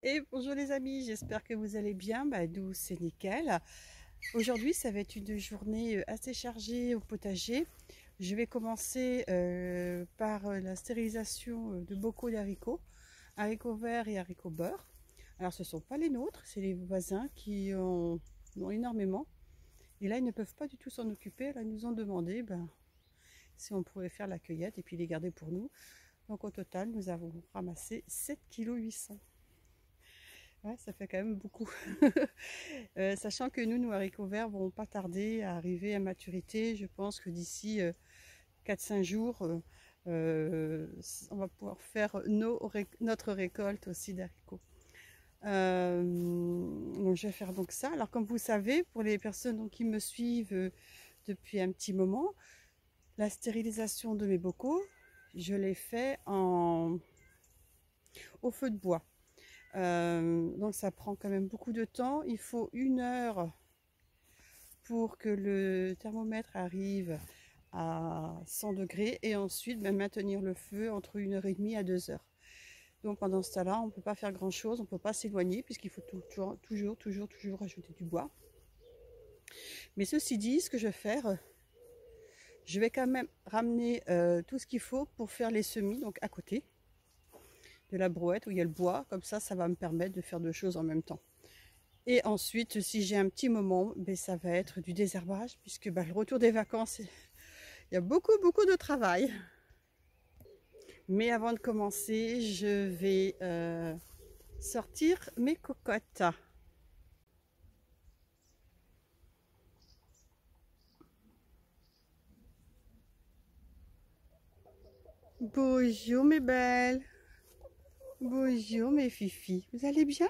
Et bonjour les amis, j'espère que vous allez bien. Nous, c'est nickel. Aujourd'hui, ça va être une journée assez chargée au potager. Je vais commencer par la stérilisation de bocaux d'haricots, haricots verts et haricots beurre. Alors, ce ne sont pas les nôtres, c'est les voisins qui en ont énormément. Et là, ils ne peuvent pas du tout s'en occuper. Là, ils nous ont demandé si on pouvait faire la cueillette et puis les garder pour nous. Donc, au total, nous avons ramassé 7,8 kg. Ouais, ça fait quand même beaucoup. Sachant que nous haricots verts vont pas tarder à arriver à maturité. Je pense que d'ici 4-5 jours, on va pouvoir faire notre récolte aussi d'haricots. Donc je vais faire donc ça. Alors comme vous savez, pour les personnes donc, qui me suivent depuis un petit moment, la stérilisation de mes bocaux, je l'ai fait au feu de bois. Donc ça prend quand même beaucoup de temps. Il faut 1 heure pour que le thermomètre arrive à 100 degrés et ensuite maintenir le feu entre 1h30 à 2 heures. Donc pendant ce temps-là, on ne peut pas faire grand chose, on ne peut pas s'éloigner puisqu'il faut toujours ajouter du bois. Mais ceci dit, ce que je vais faire, je vais quand même ramener tout ce qu'il faut pour faire les semis, donc à côté de la brouette où il y a le bois, comme ça va me permettre de faire deux choses en même temps. Et ensuite, si j'ai un petit moment, ça va être du désherbage, puisque le retour des vacances, il y a beaucoup de travail. Mais avant de commencer, je vais sortir mes cocottes. Bonjour mes belles. Bonjour mes fifis. Vous allez bien?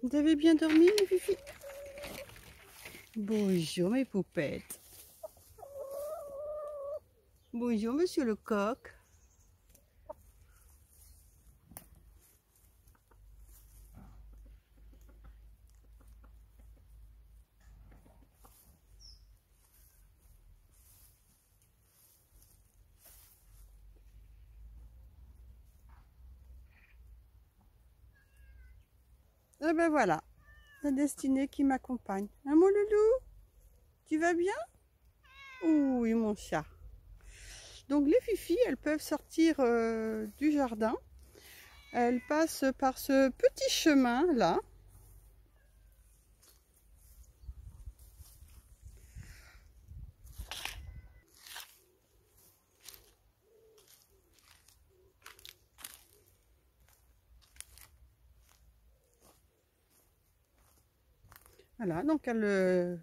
Vous avez bien dormi mes fifis? Bonjour mes poupettes. Bonjour monsieur le coq. Et ben voilà, la destinée qui m'accompagne. Hein mon loulou? Tu vas bien? Oui mon chat. Donc les fifis, elles peuvent sortir du jardin. Elles passent par ce petit chemin là. Voilà, donc elles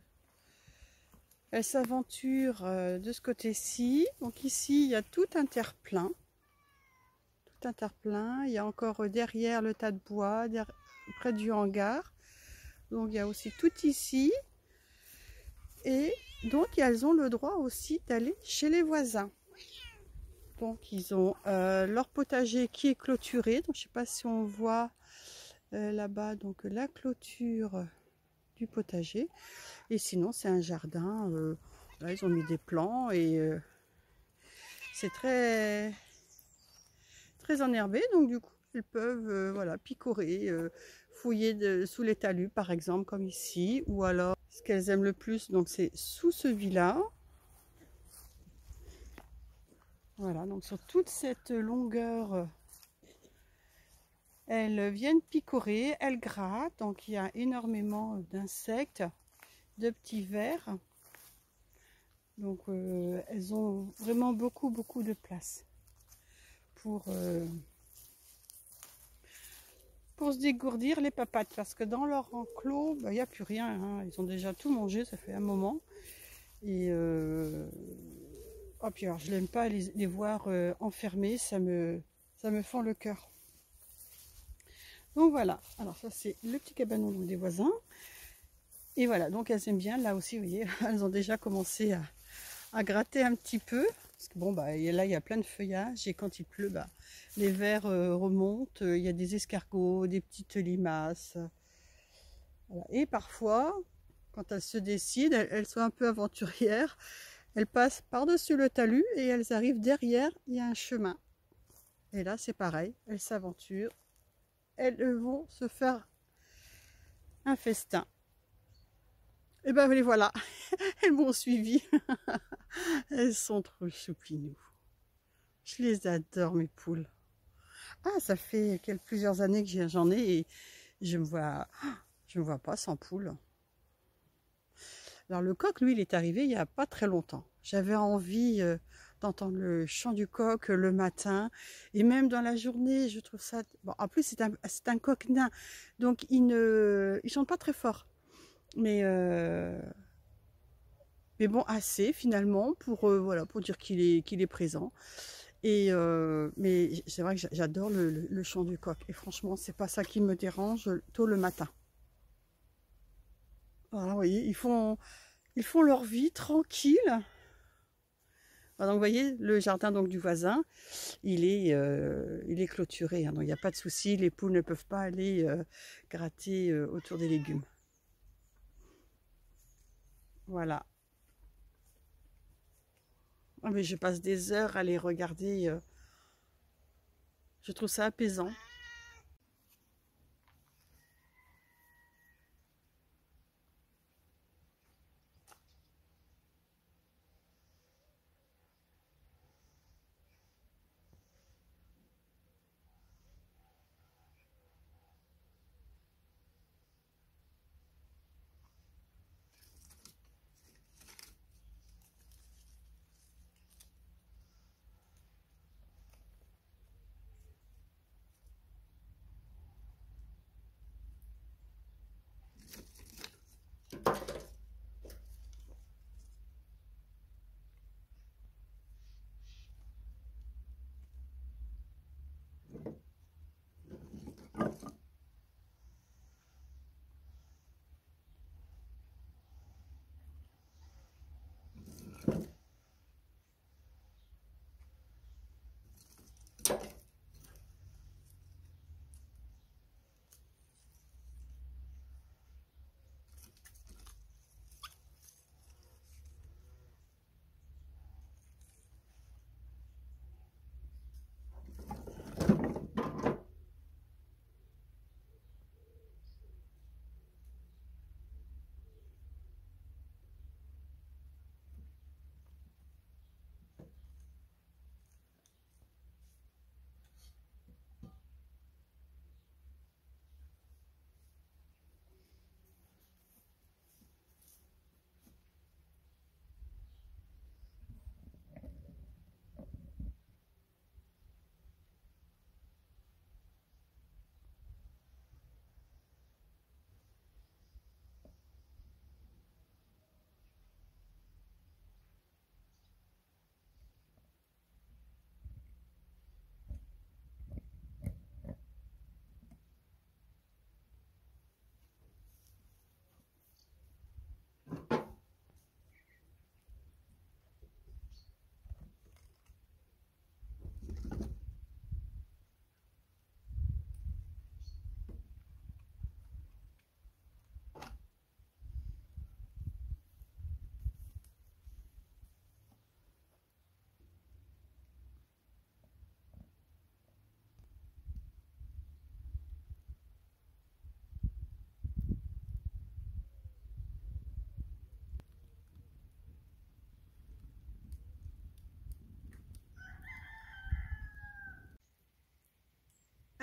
s'aventurent de ce côté-ci. Donc ici, il y a tout un terre-plein. Tout un terre-plein. Il y a encore derrière le tas de bois, près du hangar. Donc il y a aussi tout ici. Et donc elles ont le droit aussi d'aller chez les voisins. Donc ils ont leur potager qui est clôturé. Donc je ne sais pas si on voit là-bas donc la clôture du potager. Et sinon c'est un jardin. Là ils ont mis des plants et c'est très enherbé. Donc du coup elles peuvent voilà, picorer, fouiller sous les talus par exemple comme ici. Ou alors ce qu'elles aiment le plus donc c'est sous ce vis-là. Voilà, donc sur toute cette longueur, elles viennent picorer, elles grattent. Donc il y a énormément d'insectes, de petits vers. Donc elles ont vraiment beaucoup de place pour se dégourdir les papates. Parce que dans leur enclos, il n'y a plus rien. Hein. Ils ont déjà tout mangé, ça fait un moment. Et oh, puis alors, je n'aime pas les voir enfermés, ça me fend le cœur. Donc voilà, alors ça c'est le petit cabanon des voisins. Et voilà, donc elles aiment bien, là aussi vous voyez, elles ont déjà commencé à gratter un petit peu. Parce que bon, là il y a plein de feuillage et quand il pleut, les vers remontent. Il y a des escargots, des petites limaces. Voilà. Et parfois, quand elles se décident, elles sont un peu aventurières. Elles passent par-dessus le talus et elles arrivent derrière, il y a un chemin. Et là, c'est pareil, elles s'aventurent. Elles vont se faire un festin. Et ben les voilà, elles m'ont suivi. Elles sont trop choupinous. Je les adore, mes poules. Ah, ça fait plusieurs années que j'en ai et je me vois pas sans poule. Alors le coq, lui, il est arrivé il n'y a pas très longtemps. J'avais envie d'entendre le chant du coq le matin et même dans la journée, je trouve ça... Bon, en plus, c'est un coq nain, donc il chante pas très fort. Mais bon, assez finalement pour, voilà, pour dire qu'il est présent. Mais c'est vrai que j'adore le chant du coq. Et franchement, c'est pas ça qui me dérange tôt le matin. Voilà, vous voyez, ils font leur vie tranquille. Donc, vous voyez, le jardin donc, du voisin, il est clôturé. Hein, donc, il n'y a pas de souci. Les poules ne peuvent pas aller gratter autour des légumes. Voilà. Ah, mais je passe des heures à les regarder. Je trouve ça apaisant.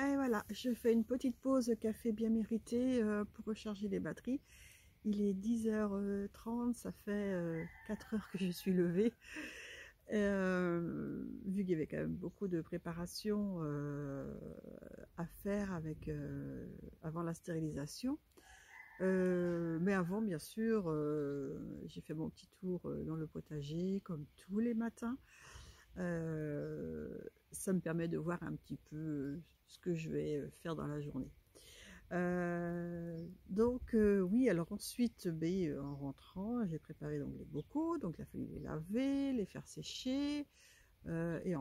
Et voilà, je fais une petite pause café bien méritée pour recharger les batteries. Il est 10h30, ça fait 4 heures que je suis levée. Vu qu'il y avait quand même beaucoup de préparation à faire avant la stérilisation. Mais avant, bien sûr, j'ai fait mon petit tour dans le potager, comme tous les matins. Ça me permet de voir un petit peu ce que je vais faire dans la journée. Oui, alors ensuite, en rentrant, j'ai préparé donc les bocaux, donc il a fallu les laver, les faire sécher, et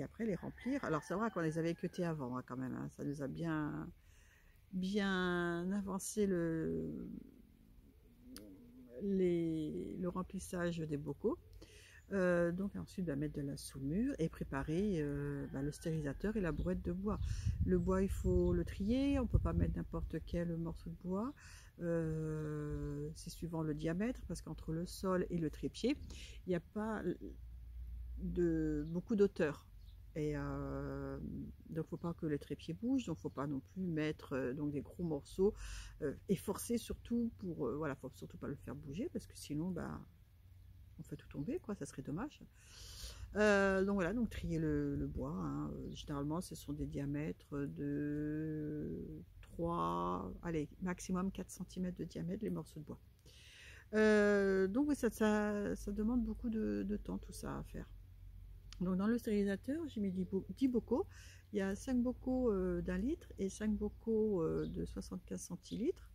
après les remplir. Alors c'est vrai qu'on les avait équeutés avant hein, quand même, hein, ça nous a bien avancé le remplissage des bocaux. Donc ensuite mettre de la saumure et préparer le stérilisateur et la brouette de bois. Le bois, il faut le trier, on peut pas mettre n'importe quel morceau de bois, c'est suivant le diamètre, parce qu'entre le sol et le trépied il n'y a pas beaucoup d'auteur, et donc faut pas que le trépied bouge, donc faut pas non plus mettre donc des gros morceaux, et forcer surtout pour voilà, faut surtout pas le faire bouger, parce que sinon on fait tout tomber, quoi, ça serait dommage. Donc voilà, donc trier le bois, hein. Généralement ce sont des diamètres de 3, allez, maximum 4 cm de diamètre, les morceaux de bois. Donc oui, ça demande beaucoup de temps, tout ça à faire. Donc dans le stérilisateur, j'ai mis 10 bocaux. Il y a 5 bocaux d'1 litre et 5 bocaux de 75 centilitres.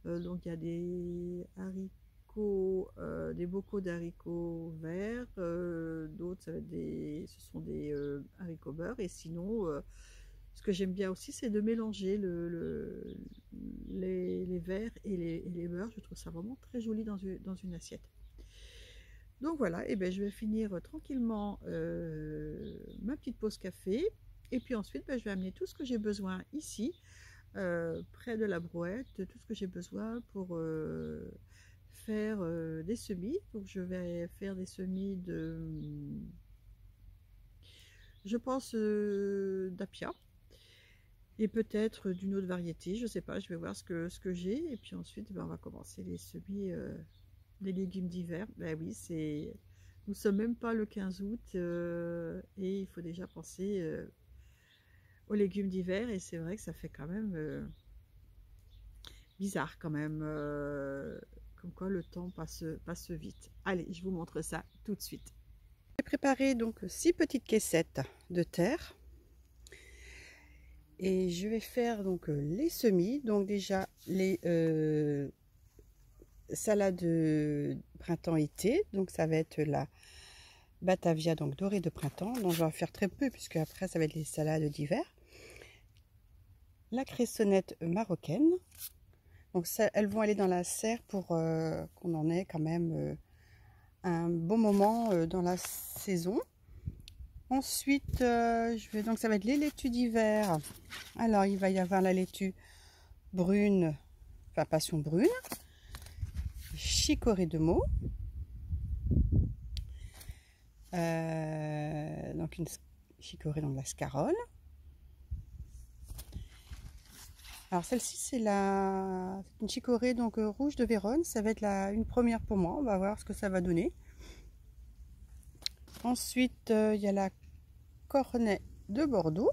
Donc il y a des haricots, des bocaux d'haricots verts, d'autres ce sont des haricots beurre, et sinon ce que j'aime bien aussi, c'est de mélanger les verts et les beurres. Je trouve ça vraiment très joli dans une assiette. Donc voilà, et je vais finir tranquillement ma petite pause café, et puis ensuite je vais amener tout ce que j'ai besoin ici, près de la brouette, tout ce que j'ai besoin pour faire des semis. Donc je vais faire des semis je pense d'apia, et peut-être d'une autre variété, je sais pas, je vais voir ce que j'ai, et puis ensuite on va commencer les semis des légumes d'hiver. Ben oui, nous sommes même pas le 15 août, et il faut déjà penser aux légumes d'hiver, et c'est vrai que ça fait quand même bizarre quand même, comme quoi le temps passe vite. Allez, je vous montre ça tout de suite. J'ai préparé donc 6 petites caissettes de terre, et je vais faire donc les semis. Donc déjà les salade de printemps-été, donc ça va être la Batavia, donc dorée de printemps, donc je vais en faire très peu puisque après ça va être les salades d'hiver. La cressonnette marocaine, donc ça, elles vont aller dans la serre pour qu'on en ait quand même un bon moment dans la saison. Ensuite donc ça va être les laitues d'hiver. Alors il va y avoir la laitue brune, enfin passion brune, chicorée de Meaux, donc une chicorée, donc la scarole. Alors celle-ci c'est une chicorée donc rouge de Vérone, ça va être une première pour moi, on va voir ce que ça va donner. Ensuite il y a la cornet de Bordeaux,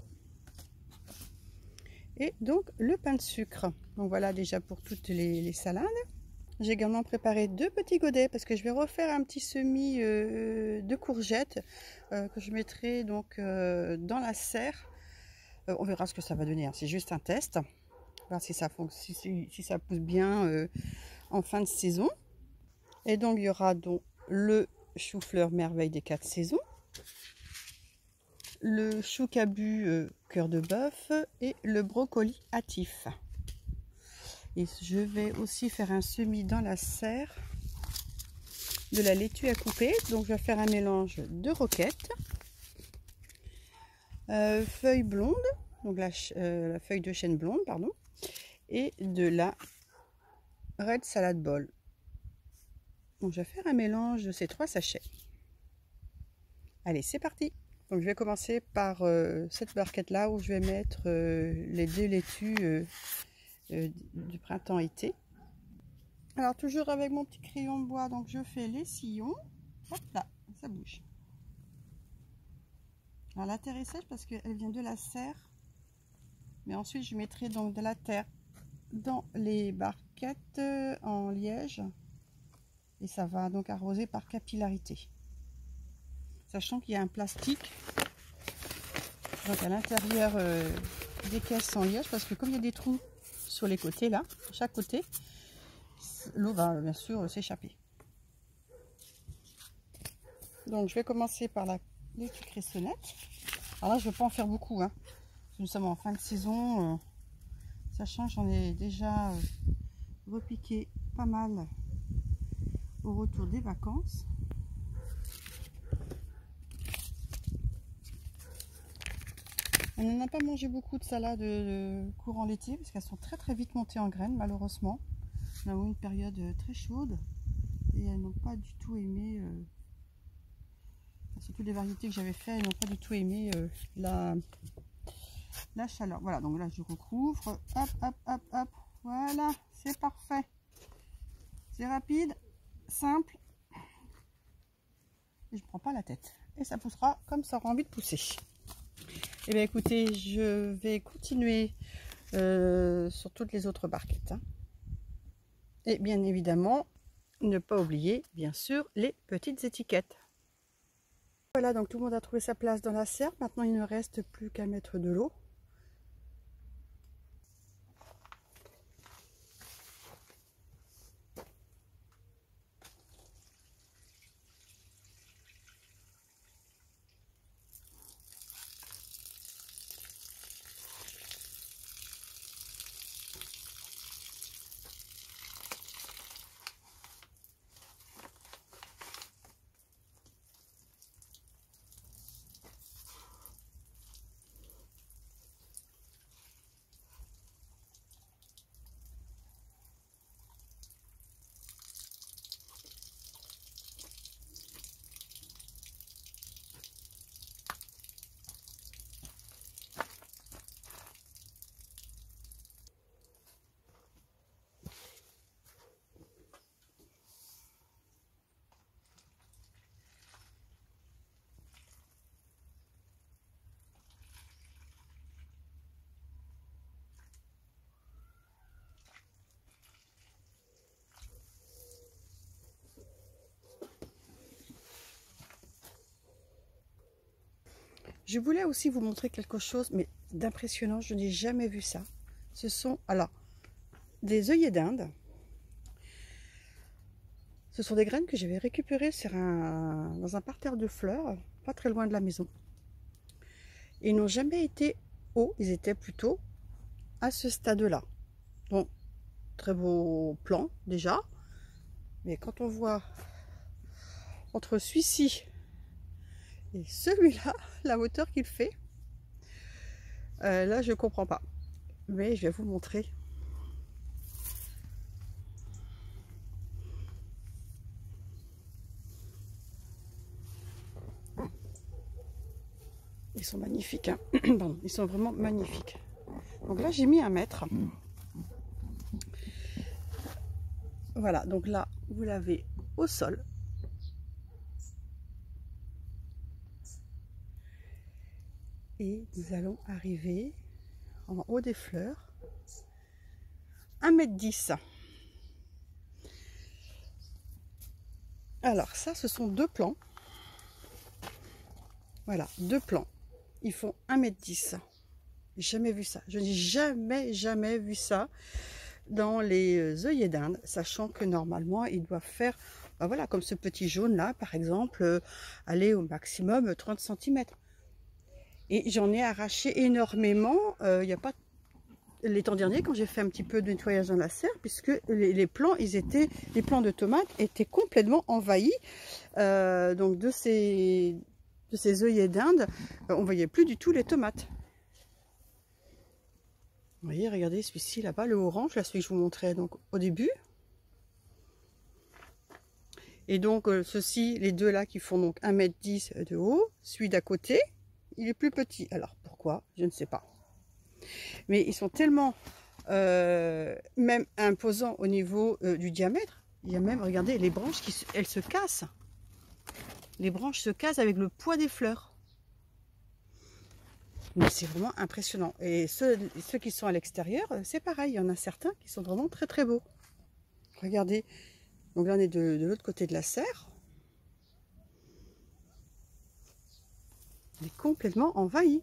et donc le pain de sucre. Donc voilà déjà pour toutes les salades. J'ai également préparé 2 petits godets parce que je vais refaire un petit semis de courgettes que je mettrai donc dans la serre. On verra ce que ça va donner, hein. C'est juste un test, voir si ça pousse bien en fin de saison. Et donc il y aura donc le chou-fleur merveille des 4 saisons, le chou cabu cœur de bœuf et le brocoli hâtif. Et je vais aussi faire un semis dans la serre de la laitue à couper. Donc je vais faire un mélange de roquettes, feuilles blondes, donc la feuille de chêne blonde, pardon, et de la red salad ball. Donc je vais faire un mélange de ces 3 sachets. Allez, c'est parti. Donc je vais commencer par cette barquette là où je vais mettre les 2 laitues du printemps-été. Alors toujours avec mon petit crayon de bois, donc je fais les sillons. Hop là, ça bouge. Alors la terre est sèche parce qu'elle vient de la serre, mais ensuite je mettrai donc de la terre dans les barquettes en liège, et ça va donc arroser par capillarité, sachant qu'il y a un plastique donc à l'intérieur des caisses en liège, parce que comme il y a des trous sur les côtés là, chaque côté, l'eau va bien sûr s'échapper. Donc je vais commencer par la laitue cressonnette. Alors là je ne vais pas en faire beaucoup, hein. Nous sommes en fin de saison, sachant que j'en ai déjà repiqué pas mal au retour des vacances. On n'en a pas mangé beaucoup de salades courant l'été parce qu'elles sont très très vite montées en graines malheureusement. On a eu une période très chaude et elles n'ont pas du tout aimé, surtout les variétés que j'avais fait, elles n'ont pas du tout aimé la chaleur. Voilà, donc là je recouvre, hop hop hop hop, voilà, c'est parfait. C'est rapide, simple. Et je ne prends pas la tête. Et ça poussera comme ça aura envie de pousser. Et bien écoutez, je vais continuer sur toutes les autres barquettes. Hein. Et bien évidemment, ne pas oublier, bien sûr, les petites étiquettes. Voilà, donc tout le monde a trouvé sa place dans la serre. Maintenant, il ne reste plus qu'à mettre de l'eau. Je voulais aussi vous montrer quelque chose, mais d'impressionnant, je n'ai jamais vu ça. Ce sont, alors, des œillets d'Inde. Ce sont des graines que j'avais récupérées dans un parterre de fleurs, pas très loin de la maison. Ils n'ont jamais été hauts, ils étaient plutôt à ce stade-là. Donc, très beau plan déjà. Mais quand on voit entre celui-ci et celui-là, la hauteur qu'il fait, là je comprends pas. Mais je vais vous montrer. Ils sont magnifiques, hein. Pardon, ils sont vraiment magnifiques. Donc là j'ai mis 1 mètre. Voilà, donc là vous l'avez au sol. Et nous allons arriver en haut des fleurs, 1,10 m. Alors ça, ce sont 2 plants. Voilà, 2 plants. Ils font 1,10 m. Jamais vu ça. Je n'ai jamais vu ça dans les œillets d'Inde, sachant que normalement, ils doivent faire, ben voilà, comme ce petit jaune là, par exemple, aller au maximum 30 cm. Et j'en ai arraché énormément. Il n'y a pas l'été dernier, quand j'ai fait un petit peu de nettoyage dans la serre, puisque les plants, les plants de tomates étaient complètement envahis. Donc de ces œillets d'Inde, on ne voyait plus du tout les tomates. Vous voyez, regardez celui-ci là-bas, le orange, là celui que je vous montrais donc au début. Et donc ceux-ci, les deux là qui font donc 1,10 m de haut, celui d'à côté, il est plus petit. Alors pourquoi? Je ne sais pas. Mais ils sont tellement même imposants au niveau du diamètre. Il y a même, regardez, les branches elles se cassent. Les branches se cassent avec le poids des fleurs. Mais c'est vraiment impressionnant. Et ceux qui sont à l'extérieur, c'est pareil. Il y en a certains qui sont vraiment très très beaux. Regardez. Donc là, on est de l'autre côté de la serre. Il est complètement envahi.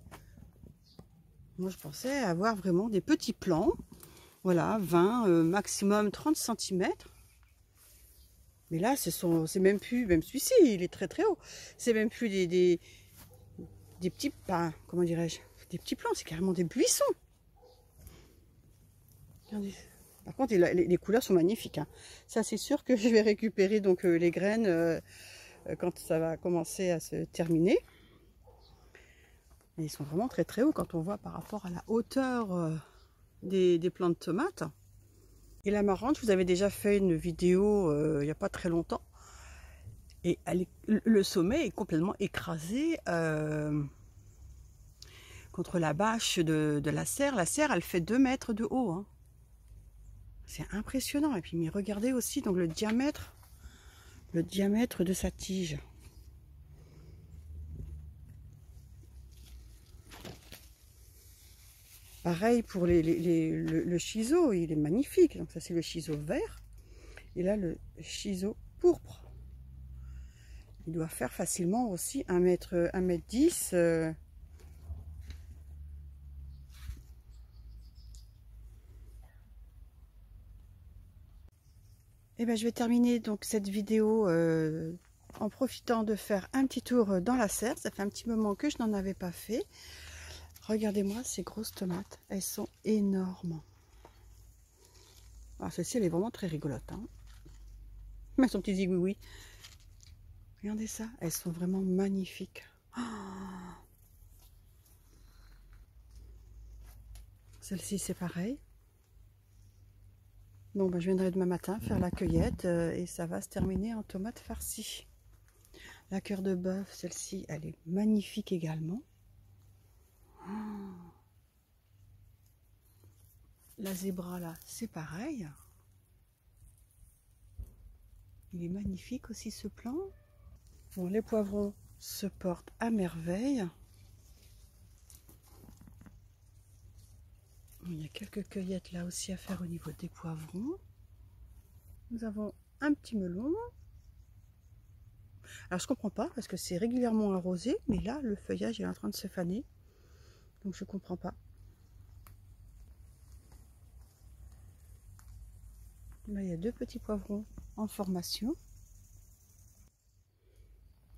Moi, je pensais avoir vraiment des petits plants. Voilà, 20, maximum 30 cm. Mais là, c'est même plus, même celui-ci, il est très très haut. C'est même plus des petits, comment dirais-je, des petits plants, c'est carrément des buissons. Regardez. Par contre, les couleurs sont magnifiques. Hein. Ça, c'est sûr que je vais récupérer donc les graines quand ça va commencer à se terminer. Et ils sont vraiment très très hauts quand on voit par rapport à la hauteur des plants de tomates. Et l'amarante, je vous avais déjà fait une vidéo il n'y a pas très longtemps. Et le sommet est complètement écrasé contre la bâche de la serre. La serre, elle fait 2 mètres de haut. Hein. C'est impressionnant. Et puis, mais regardez aussi donc, le diamètre de sa tige. Pareil pour le shiso, il est magnifique. Donc ça, c'est le shiso vert. Et là, le shiso pourpre. Il doit faire facilement aussi 1 mètre 10. Et ben, je vais terminer donc cette vidéo en profitant de faire un petit tour dans la serre. Ça fait un petit moment que je n'en avais pas fait. Regardez-moi ces grosses tomates. Elles sont énormes. Alors celle-ci, elle est vraiment très rigolote. Hein. Mais son petit zigouigoui. Regardez ça. Elles sont vraiment magnifiques. Oh, celle-ci, c'est pareil. Bon, ben, je viendrai demain matin faire la cueillette et ça va se terminer en tomates farcies. La cœur de bœuf, celle-ci, elle est magnifique également. Oh. La zébra, là, c'est pareil. Il est magnifique aussi ce plant. Bon, les poivrons se portent à merveille. Il y a quelques cueillettes là aussi à faire au niveau des poivrons. Nous avons un petit melon. Alors je comprends pas parce que c'est régulièrement arrosé, mais là le feuillage est en train de se faner. Donc je comprends pas. Là il y a 2 petits poivrons en formation.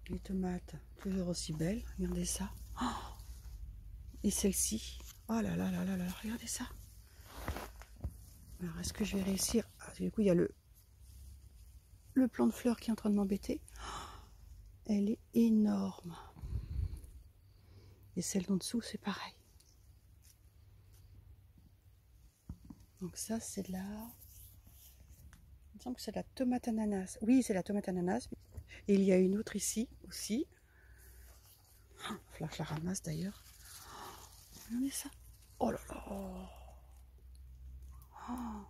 Les tomates toujours aussi belles, regardez ça. Oh, et celle-ci, oh là là là là là, regardez ça. Alors est-ce que je vais réussir? Du coup il y a le plant de fleurs qui est en train de m'embêter. Elle est énorme. Et celle d'en dessous, c'est pareil. Donc ça, c'est de la... Il me semble que c'est de la tomate ananas. Oui, c'est la tomate ananas. Et il y a une autre ici aussi. Il va falloir que je la ramasse d'ailleurs. Regardez ça. Oh là là. Oh.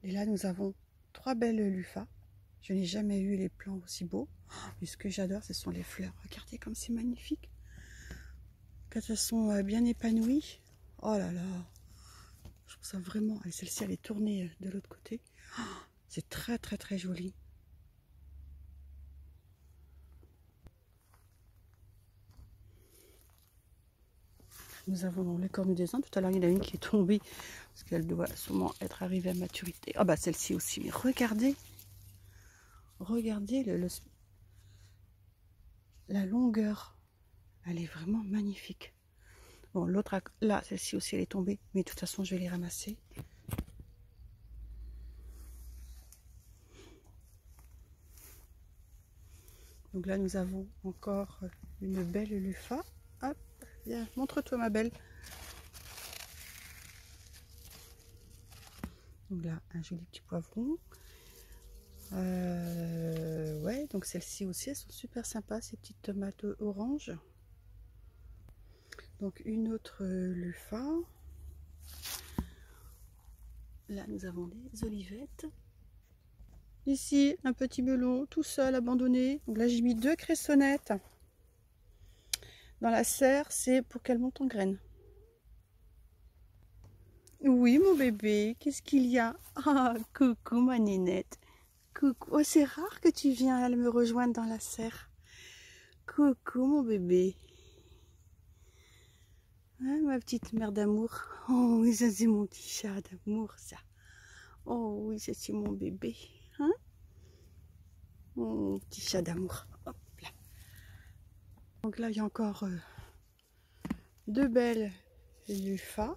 Et là, nous avons 3 belles lufas. Je n'ai jamais eu les plants aussi beaux. Mais ce que j'adore, ce sont les fleurs. Regardez comme c'est magnifique. Quand elles sont bien épanouies. Oh là là. Je trouve ça vraiment... Celle-ci, elle est tournée de l'autre côté. Oh, c'est très très très joli. Nous avons les cornues des Indes. Tout à l'heure, il y en a une qui est tombée. Parce qu'elle doit sûrement être arrivée à maturité. Ah bah celle-ci aussi. Mais regardez. Regardez la longueur. Elle est vraiment magnifique. Bon, l'autre, là, celle-ci aussi, elle est tombée. Mais de toute façon, je vais les ramasser. Donc là, nous avons encore une belle luffa. Hop, viens, montre-toi ma belle. Donc là, un joli petit poivron. Ouais, donc celles-ci aussi, elles sont super sympas, ces petites tomates oranges. Donc une autre luffa. Là, nous avons des olivettes. Ici, un petit melon tout seul, abandonné. Donc là, j'ai mis 2 cressonnettes dans la serre, c'est pour qu'elle monte en graines. Oui, mon bébé, qu'est-ce qu'il y a? Ah, coucou ma nénette. Coucou. Oh, c'est rare que tu viennes me rejoindre dans la serre. Coucou, mon bébé. Hein, ma petite mère d'amour. Oh oui, ça c'est mon petit chat d'amour, ça. Oh oui, ça c'est mon bébé. Hein? Mon petit chat d'amour. Hop là. Donc là, il y a encore 2 belles lufas.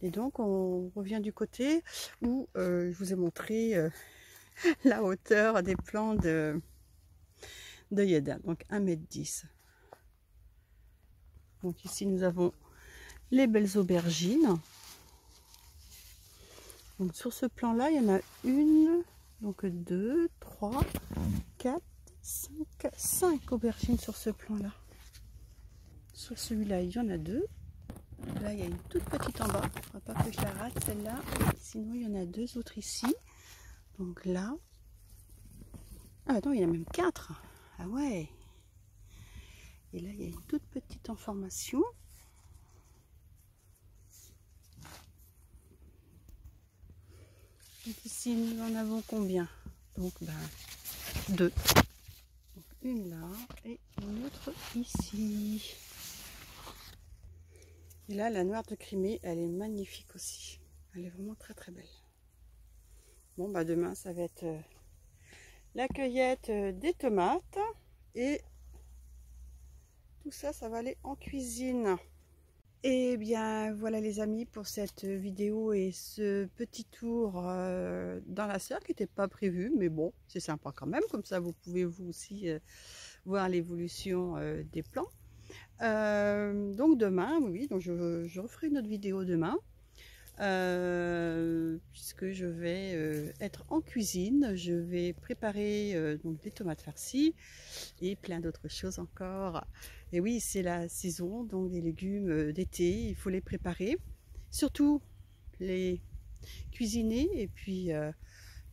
Et donc, on revient du côté où je vous ai montré la hauteur des plants de Yéden, donc 1,10 m. Donc ici nous avons les belles aubergines. Donc sur ce plan là, il y en a une, donc 2, 3, 4, 5 aubergines sur ce plan là. Sur celui-là, il y en a 2. Là, il y a une toute petite en bas. Il ne faudra pas que je la rate celle-là. Sinon, il y en a 2 autres ici. Donc là. Ah non, il y en a même 4. Ah ouais. Et là, il y a une toute petite en formation. Donc ici, nous en avons combien? Donc, 2. Donc, une là et une autre ici. Et là, la noire de Crimée, elle est magnifique aussi. Elle est vraiment très très belle. Bon, demain, ça va être la cueillette des tomates. Et tout ça, ça va aller en cuisine. Et bien, voilà les amis pour cette vidéo et ce petit tour dans la serre qui n'était pas prévu. Mais bon, c'est sympa quand même. Comme ça, vous pouvez vous aussi voir l'évolution des plants. Donc demain, oui, donc je referai une autre vidéo demain, puisque je vais être en cuisine. Je vais préparer donc des tomates farcies et plein d'autres choses encore. Et oui, c'est la saison, donc des légumes d'été, il faut les préparer, surtout les cuisiner et puis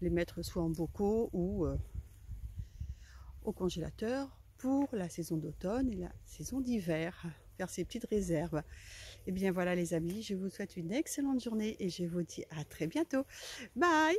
les mettre soit en bocaux ou au congélateur pour la saison d'automne et la saison d'hiver, faire ces petites réserves. Et bien voilà les amis, je vous souhaite une excellente journée et je vous dis à très bientôt. Bye!